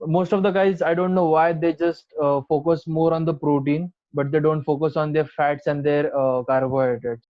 Most of the guys, I don't know why they just focus more on the protein, but they don't focus on their fats and their carbohydrates.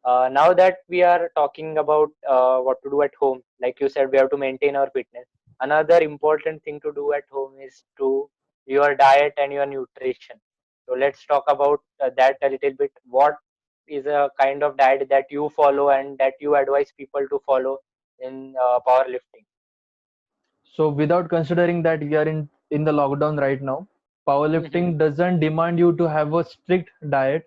Now that we are talking about what to do at home, like you said, we have to maintain our fitness. Another important thing to do at home is to your diet and your nutrition. So let's talk about that a little bit. What is a kind of diet that you follow and that you advise people to follow in powerlifting? So without considering that we are in the lockdown right now, Mhm. powerlifting doesn't demand you to have a strict diet.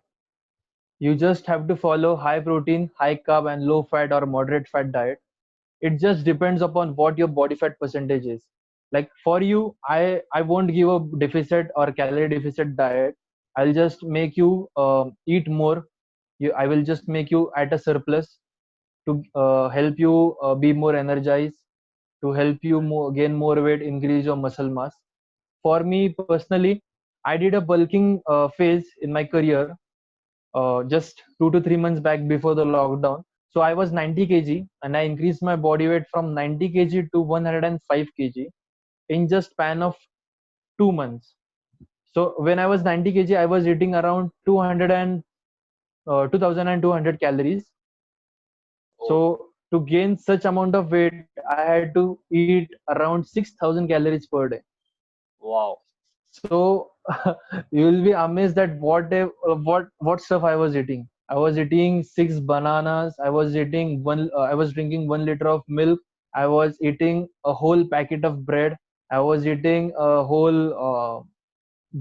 You just have to follow high protein, high carb, and low fat or moderate fat diet. It just depends upon what your body fat percentage is. Like for you, I won't give a deficit or calorie deficit diet. I'll just make you eat more. I will just make you at a surplus to help you be more energized, to help you gain more weight, increase your muscle mass. For me personally, I did a bulking phase in my career just 2 to 3 months back before the lockdown. So I was 90 kg and I increased my body weight from 90 kg to 105 kg in just span of 2 months. So when I was 90 kg, I was eating around 2200 calories. Oh, So to gain such amount of weight, I had to eat around 6000 calories per day. wow. So you will be amazed that what stuff I was eating. I was eating 6 bananas. I was drinking 1 liter of milk. I was eating a whole packet of bread. I was eating a whole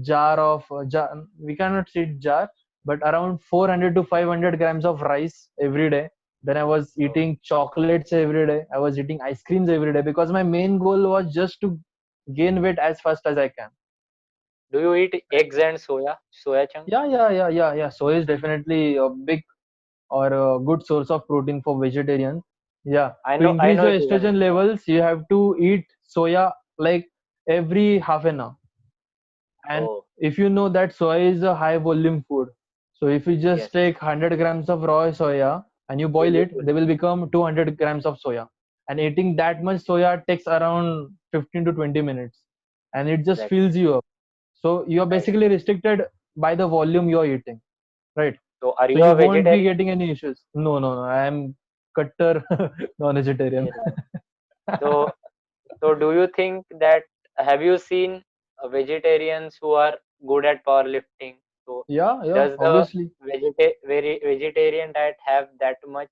jar of jar. We cannot say jar, but around 400 to 500 grams of rice every day. Then I was Oh. eating chocolates every day. I was eating ice creams every day because my main goal was just to gain weight as fast as I can. Do you eat eggs and soya chunks? Yeah. Soy is definitely a big or a good source of protein for vegetarians. Yeah, to I increase know your it is a estrogen myth. Yeah. levels, you have to eat soya like every half an hour. And Oh, if you know that soy is a high volume food, so if you just yes. take 100 grams of raw soya and you boil it, Beautiful. they will become 200 grams of soya. And eating that much soya takes around 15 to 20 minutes, and it just Exactly. fills you up. So you are Right. basically restricted by the volume you are eating, right? So are So you you a won't be vegetarian? getting any issues. No. I am cutter non-vegetarian. Yeah. So do you think that have you seen vegetarians who are good at powerlifting? So Yeah, does the obviously. vegetarian diet have that much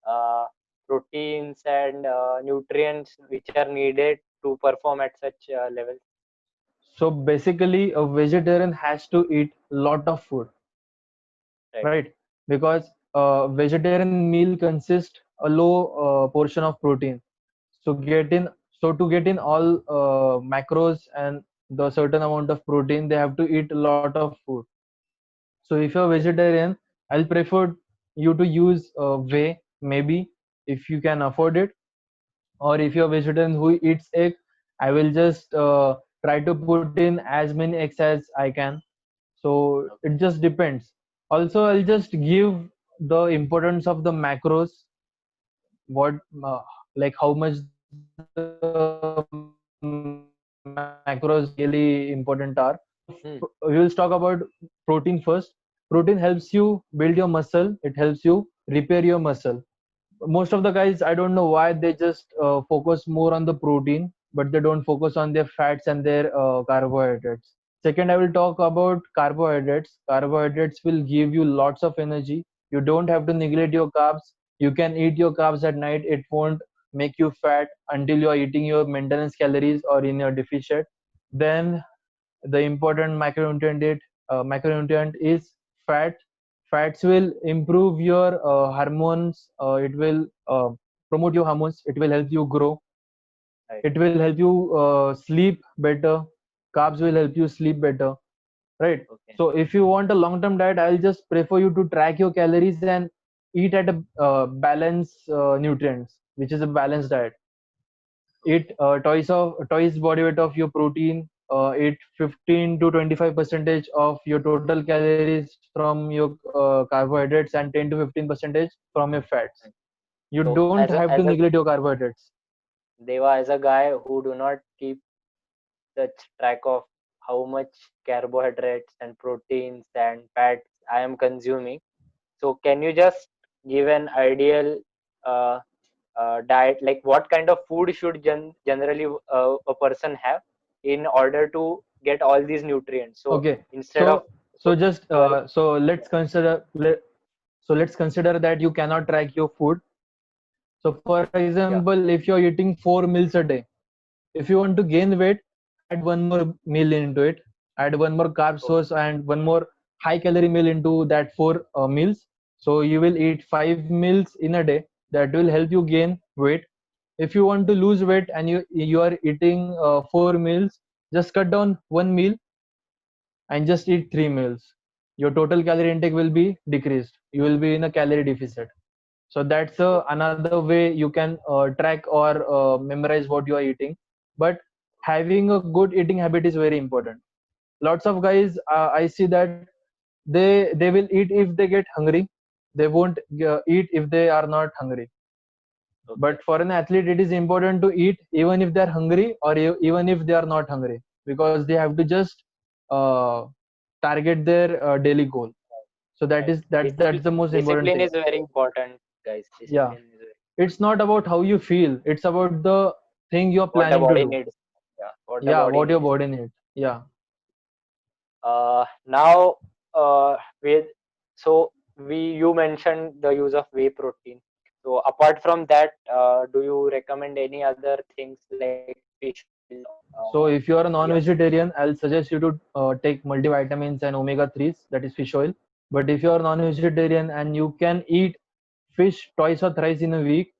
uh, proteins and nutrients which are needed to perform at such levels? So basically, a vegetarian has to eat lot of food, Right. right? Because vegetarian meal consists a low portion of protein. To get in all macros and the certain amount of protein, they have to eat a lot of food. So if you're Yes. vegetarian, I'll prefer you to use whey, maybe if you can afford it. Or if you're a vegetarian who eats egg, I will just try to put in as many eggs as I can. So it Okay. just depends. Also, I'll just give the importance of the macros, what like how much the macros really important are. We will talk about Hmm. protein first. Protein helps you build your muscle. It helps you repair your muscle. Most of the guys, I don't know why they just focus more on the protein, but they don't focus on their fats and their carbohydrates. Second, I will talk about carbohydrates. Carbohydrates will give you lots of energy. You don't have to neglect your carbs. You can eat your carbs at night. It won't make you fat until you are eating your maintenance calories or in your deficit. Then the important macronutrient is fat. Fats will improve your hormones. It will promote your hormones. It will help you grow. Right. It will help you sleep better. Carbs will help you sleep better, right? Okay. So if you want a long term diet, I'll just prefer you to track your calories and eat at a balance nutrients, which is a balanced diet. Eat Okay. twice body weight of your protein. Eat 15 to 25 percentage of your total calories from your carbohydrates and 10 to 15 percentage from your fats. Right. You So don't have to as a neglect your carbohydrates. Deva, as a guy who do not keep such track of how much carbohydrates and proteins and fats I am consuming. So can you just give an ideal uh, diet, like what kind of food should generally a person have in order to get all these nutrients? So Okay, instead of so so just going, so let's yeah, let's consider that you cannot track your food. So for yeah, example, if you're eating 4 meals a day, if you want to gain weight, add one more meal into it, add one more carb okay, source and one more high calorie meal into that four meals. So you will eat 5 meals in a day. That will help you gain weight. If you want to lose weight and you are eating 4 meals, just cut down one meal and just eat 3 meals. Your total calorie intake will be decreased. You will be in a calorie deficit. So that's another way you can track or memorize what you are eating. But having a good eating habit is very important. Lots of guys, I see that they will eat if they get hungry. They won't eat if they are not hungry. okay, But for an athlete, it is important to eat even if they are hungry or even if they are not hungry, because they have to just uh, target their daily goal. So that right. is that's the most important Discipline thing. is very important, guys. Yeah, Discipline is very, it's not about how you feel, it's about the thing you're what the planning to body do. needs. Yeah, what the Yeah, body what your needs. body needs. Yeah. Now, with so we you mentioned the use of whey protein. So apart from that, do you recommend any other things like fish oil? So if you are a Yeah. non-vegetarian, I'll suggest you to take multivitamins and omega 3s, that is fish oil. But if you are non-vegetarian and you can eat fish twice or thrice in a week,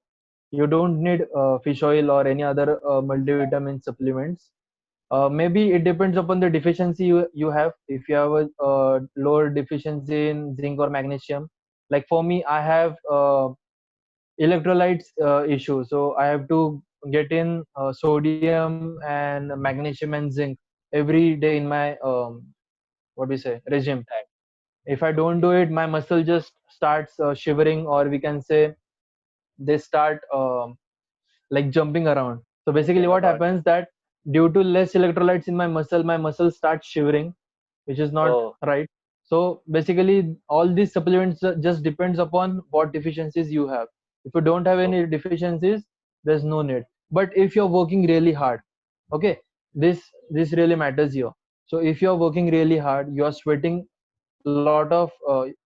you don't need fish oil or any other multivitamin supplements. Maybe it depends upon the deficiency you have. If you have a lower deficiency in zinc or magnesium, like for me, I have electrolytes issue, so I have to get in sodium and magnesium and zinc every day in my what we say regime. Right. If I don't Okay. do it, my muscle just starts shivering, or we can say they start like jumping around. So basically Jumping what around. happens that due to less electrolytes in my muscle starts shivering, which is not Oh, right. So basically all these supplements just depends upon what deficiencies you have. If you don't have okay. any deficiencies, there's no need. But if you're working really hard, okay, this really matters here. So if you're working really hard, you're sweating a lot of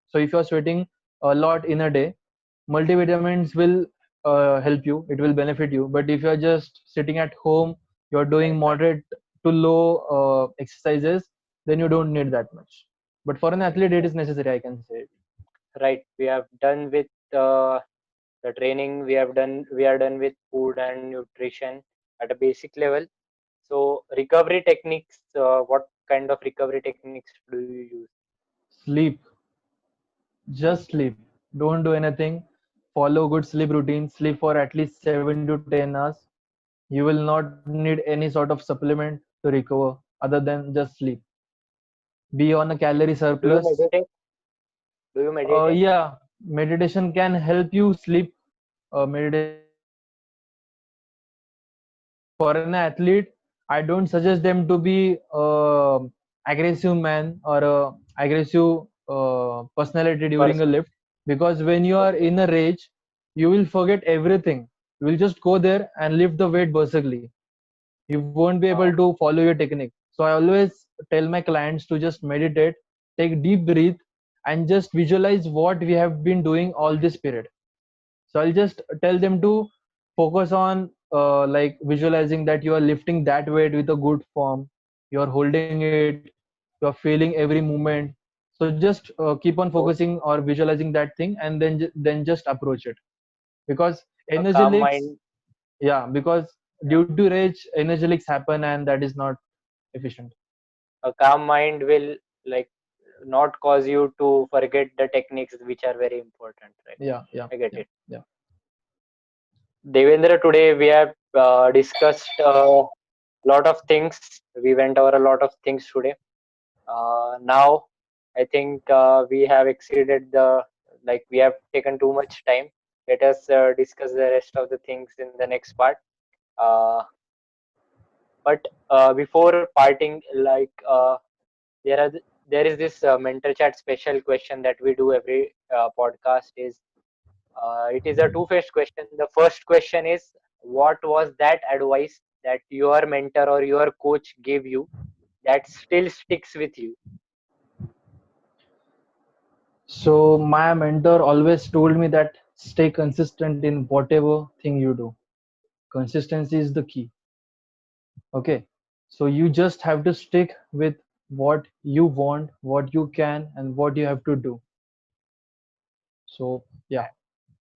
so if you're sweating a lot in a day, multivitamins will help you, it will benefit you. But if you're just sitting at home, you're doing Right. moderate to low exercises, then you don't need that much. But for an athlete, it Right. is necessary, I can say. Right. We have done with the training. We are done with food and nutrition at a basic level. So recovery techniques. What kind of recovery techniques do you use? Sleep, just Okay. sleep, don't do anything. Follow good sleep routine, sleep for at least 7 to 10 hours. You will not need any sort of supplement to recover other than just sleep. Be on a calorie Do you surplus. meditate? Do you meditate? Yeah, meditation can help you sleep. Meditation can help you sleep, but for an athlete, I don't suggest them to be aggressive man or aggressive personality during a Person. lift, because when you are Okay. in a rage, you will forget everything. You will just go there and lift the weight berserkly. You won't be able to follow your technique. So I always tell my clients to just meditate, take deep breath, and just visualize what we have been doing all this period. So I'll just tell them to focus on like visualizing that you are lifting that weight with a good form, you are holding it, you are feeling every movement. So just keep on focusing Oh, or visualizing that thing, and then just approach it. Because a energy calm leaks, mind. yeah, because Yeah. due to rage, energy leaks happen, and that is not efficient. A calm mind will like not cause you to forget the techniques which are very important, right? Yeah, yeah, I get yeah, it. yeah. Devendra, today we have discussed a lot of things. We went over a lot of things today. Now, I think we have exceeded like we have taken too much time. Let us discuss the rest of the things in the next part. Uh, but before parting, like there are there is this mentor chat special question that we do every podcast. Is it is a two-faced question. The first question is, what was that advice that your mentor or your coach gave you that still sticks with you? So my mentor always told me that stay consistent in whatever thing you do. Consistency is the key. Okay. So you just have to stick with what you want, what you can, and what you have to do. So yeah.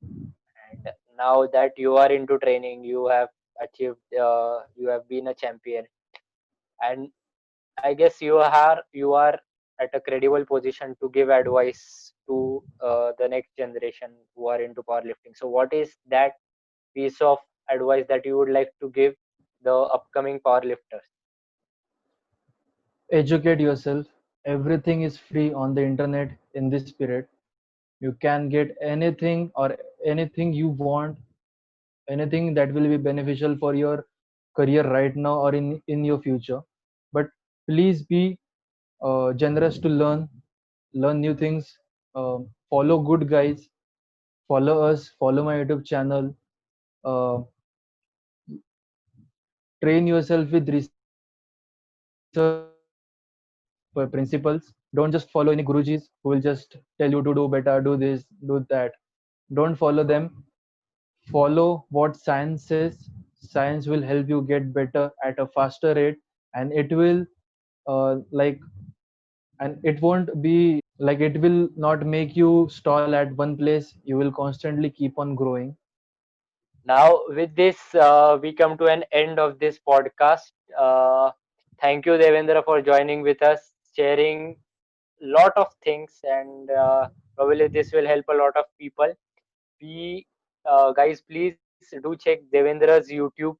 And now that you are into training, you have achieved, you have been a champion, and I guess you are at a credible position to give advice to the next generation who are into powerlifting. So, what is that piece of advice that you would like to give the upcoming powerlifters? Educate yourself. Everything is free on the internet in this period. You can get anything or anything you want, anything that will be beneficial for your career right now or in your future. But please be generous to learn new things, follow good guys, follow us, follow my YouTube channel, uh, train yourself with research principles. Don't just follow any gurujis who will just tell you to do better, do this, do that. Don't follow them. Follow what science says. Science will help you get better at a faster rate, and it will like and it won't be like it will not make you stall at one place. You will constantly keep on growing. Now, with this, we come to an end of this podcast. Thank you, Devendra, for joining with us, sharing lot of things, and probably this will help a lot of people. We Guys, please do check Devendra's YouTube.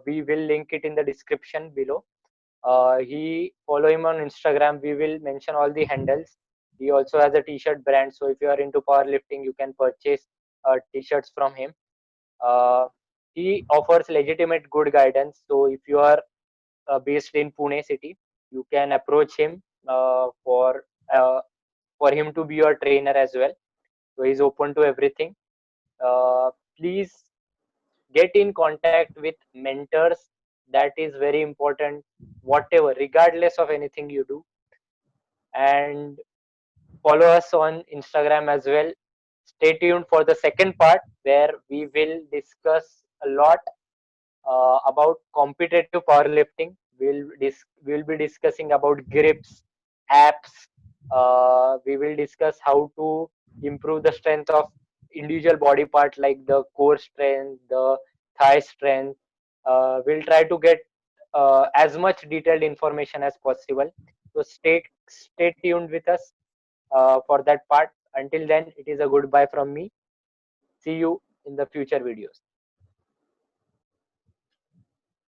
We will link it in the description below. He follow him on Instagram. We will mention all the handles. He also has a t-shirt brand, so if you are into powerlifting, you can purchase t-shirts from him. uh, he offers legitimate good guidance, so if you are based in Pune city, you can approach him uh, for him to be your trainer as well. So he's open to everything. Please get in contact with mentors. That is very important, whatever, regardless of anything you do. And follow us on Instagram as well. Stay tuned for the second part, where we will discuss a lot about competitive powerlifting. We'll be discussing about grips, apps. We will discuss how to improve the strength of individual body part, like the core strength, the thigh strength. We'll try to get as much detailed information as possible. So stay tuned with us for that part. Until then, it is a goodbye from me. See you in the future videos.